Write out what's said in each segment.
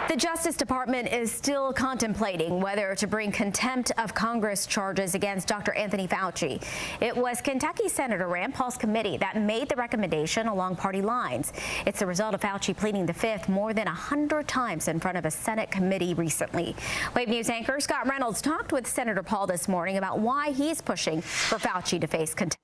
The Justice Department is still contemplating whether to bring contempt of Congress charges against Dr. Anthony Fauci. It was Kentucky Senator Rand Paul's committee that made the recommendation along party lines. It's the result of Fauci pleading the Fifth more than 100 times in front of a Senate committee recently. WAVE News anchor Scott Reynolds talked with Senator Paul this morning about why he's pushing for Fauci to face contempt.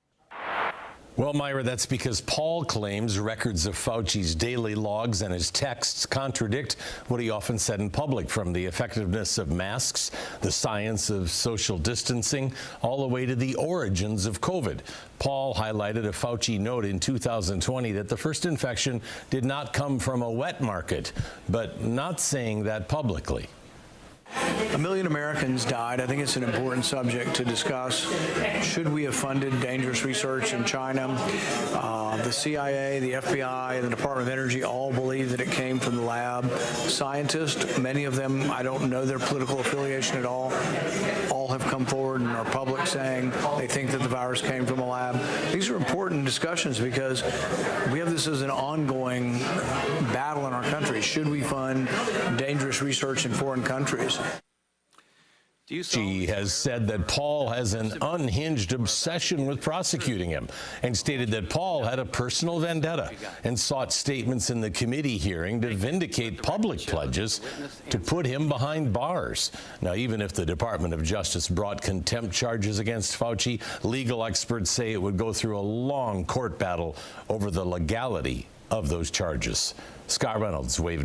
Well, Myra, that's because Paul claims records of Fauci's daily logs and his texts contradict what he often said in public, from the effectiveness of masks, the science of social distancing, all the way to the origins of COVID. Paul highlighted a Fauci note in 2020 that the first infection did not come from a wet market, but not saying that publicly. 1 million Americans died. I think it's an important subject to discuss. Should we have funded dangerous research in China? The CIA, the FBI, and the Department of Energy all believe that it came from the lab. Scientists, many of them, I don't know their political affiliation at all have come forward and are public saying they think that the virus came from a lab. These are important discussions because we have this as an ongoing battle in our country. Should we fund dangerous research in foreign countries? She has said that Paul has an unhinged obsession with prosecuting him, and stated that Paul had a personal vendetta and sought statements in the committee hearing to vindicate public pledges to put him behind bars. Now, even if the Department of Justice brought contempt charges against Fauci, legal experts say it would go through a long court battle over the legality of those charges. Scott Reynolds, WAVE.